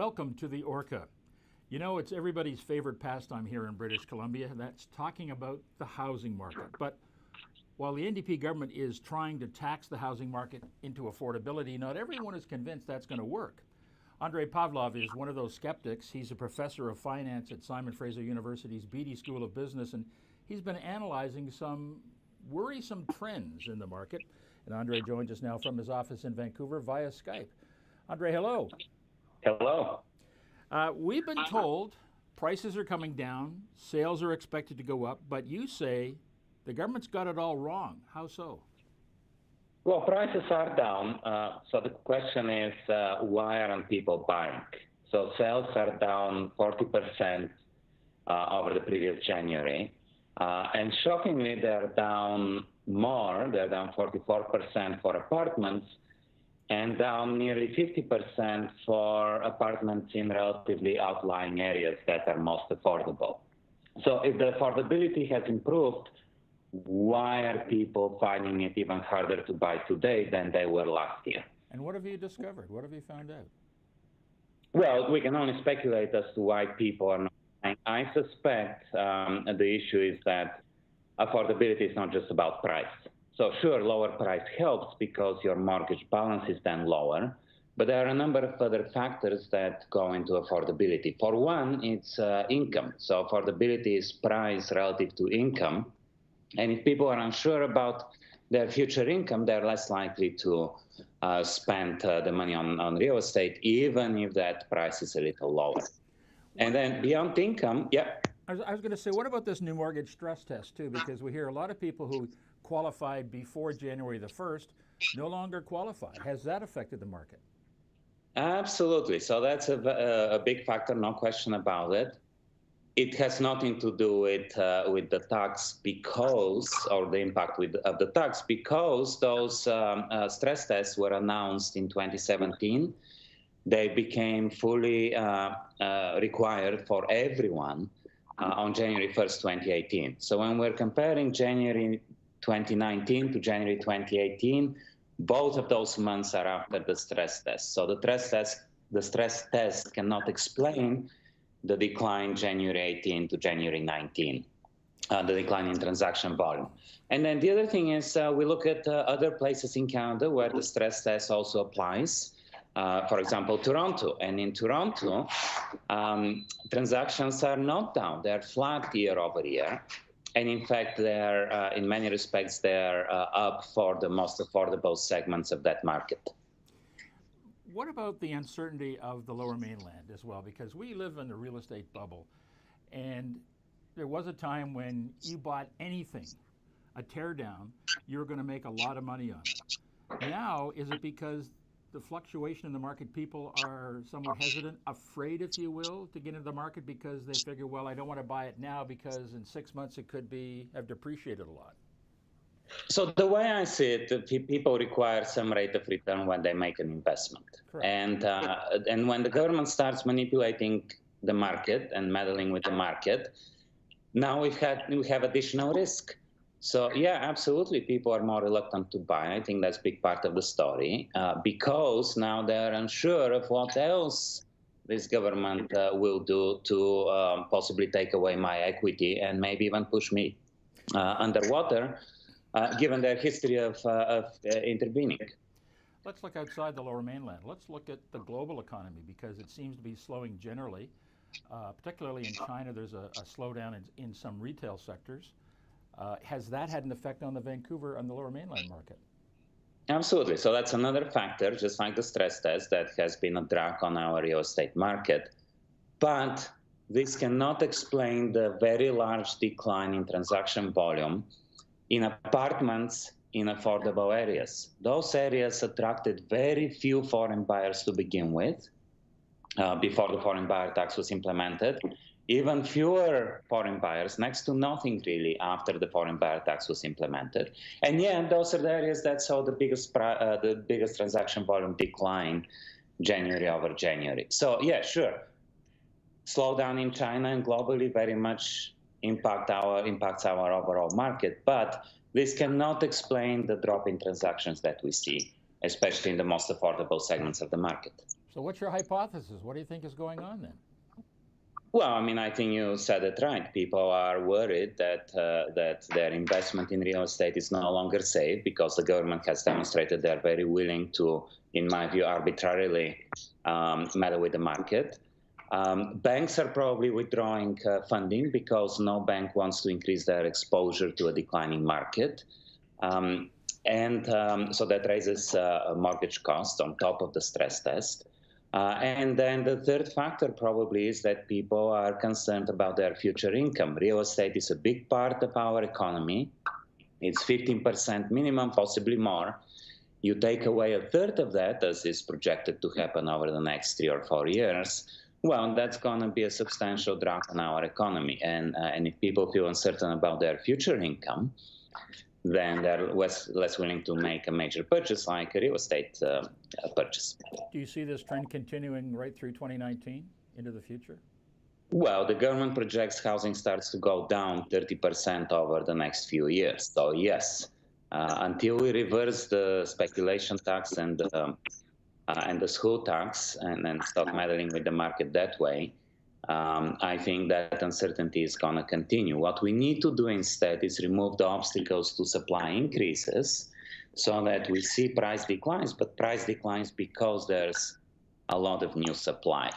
Welcome to the Orca. You know, it's everybody's favorite pastime here in British Columbia. That's talking about the housing market. But while the NDP government is trying to tax the housing market into affordability, not everyone is convinced that's going to work. Andrey Pavlov is one of those skeptics. He's a professor of finance at Fraser University's Beedie School of Business, and he's been analyzing some worrisome trends in the market. And Andrey joins us now from his office in Vancouver via Skype. Andrey, hello. Hello. We've been told prices are coming down, sales are expected to go up, but you say the government's got it all wrong. How so? Well, prices are down. So the question is, why aren't people buying? So sales are down 40% over the previous January. And shockingly, they're down more. They're down 44% for apartments and down nearly 50% for apartments in relatively outlying areas that are most affordable. So if the affordability has improved, why are people finding it even harder to buy today than they were last year? And what have you discovered? What have you found out? Well, we can only speculate as to why people are not buying. I suspect the issue is that affordability is not just about price. So sure, lower price helps because your mortgage balance is then lower, but there are a number of other factors that go into affordability. For one, it's income. So affordability is price relative to income. And if people are unsure about their future income, they're less likely to spend the money on real estate, even if that price is a little lower. And then beyond income, yeah. I was going to say, what about this new mortgage stress test, too? Because we hear a lot of people who qualified before January the 1st no longer qualify. Has that affected the market? Absolutely. So that's a big factor, no question about it. It has nothing to do with the tax or the impact of the tax, because those stress tests were announced in 2017. They became fully required for everyone on January 1st, 2018. So when we're comparing January 2019 to January 2018, both of those months are after the stress test. So the stress test cannot explain the decline January 18 to January 19, the decline in transaction volume. And then the other thing is we look at other places in Canada where the stress test also applies. For example, Toronto. And in Toronto, transactions are not down. They're flat year over year. And in fact, they're, in many respects, they're up for the most affordable segments of that market. What about the uncertainty of the Lower Mainland as well? Because we live in a real estate bubble, and there was a time when you bought anything, a teardown, you were going to make a lot of money on it. Now, is it because the fluctuation in the market, people are somewhat hesitant, afraid, if you will, to get into the market because they figure, well, I don't want to buy it now because in 6 months it could have depreciated a lot? So the way I see it, people require some rate of return when they make an investment. Correct. And when the government starts manipulating the market and meddling with the market, now we have additional risk. So yeah, absolutely, people are more reluctant to buy. I think that's a big part of the story because now they're unsure of what else this government will do to possibly take away my equity and maybe even push me underwater, given their history of intervening. Let's look outside the Lower Mainland. Let's look at the global economy because it seems to be slowing generally. Particularly in China, there's a slowdown in some retail sectors. Has that had an effect on the Vancouver and the Lower Mainland market? Absolutely. So that's another factor, just like the stress test, that has been a drag on our real estate market. But this cannot explain the very large decline in transaction volume in apartments in affordable areas. Those areas attracted very few foreign buyers to begin with before the foreign buyer tax was implemented. Even fewer foreign buyers, next to nothing really, after the foreign buyer tax was implemented. And yeah, those are the areas that saw the biggest transaction volume decline January over January. So yeah, sure, slowdown in China and globally very much impacts our overall market, but this cannot explain the drop in transactions that we see, especially in the most affordable segments of the market. So what's your hypothesis? What do you think is going on then? Well, I mean, I think you said it right. People are worried that that their investment in real estate is no longer safe because the government has demonstrated they're very willing to, in my view, arbitrarily meddle with the market. Banks are probably withdrawing funding because no bank wants to increase their exposure to a declining market. So that raises mortgage costs on top of the stress test. And then the third factor probably is that people are concerned about their future income. Real estate is a big part of our economy. It's 15% minimum, possibly more. You take away a third of that, as is projected to happen over the next 3 or 4 years, well, that's going to be a substantial drag on our economy. And if people feel uncertain about their future income, then they're less willing to make a major purchase like a real estate purchase. Do you see this trend continuing right through 2019 into the future? Well, the government projects housing starts to go down 30% over the next few years. So yes, until we reverse the speculation tax and the school tax and stop meddling with the market that way, I think that uncertainty is going to continue. What we need to do instead is remove the obstacles to supply increases so that we see price declines, but price declines because there's a lot of new supply.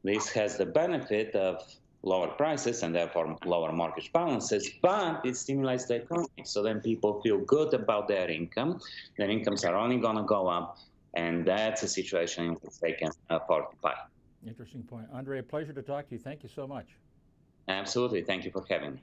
This has the benefit of lower prices and therefore lower mortgage balances, but it stimulates the economy. So then people feel good about their income. Their incomes are only going to go up, and that's a situation in which they can afford to buy. Interesting point. Andrey, a pleasure to talk to you. Thank you so much. Absolutely. Thank you for having me.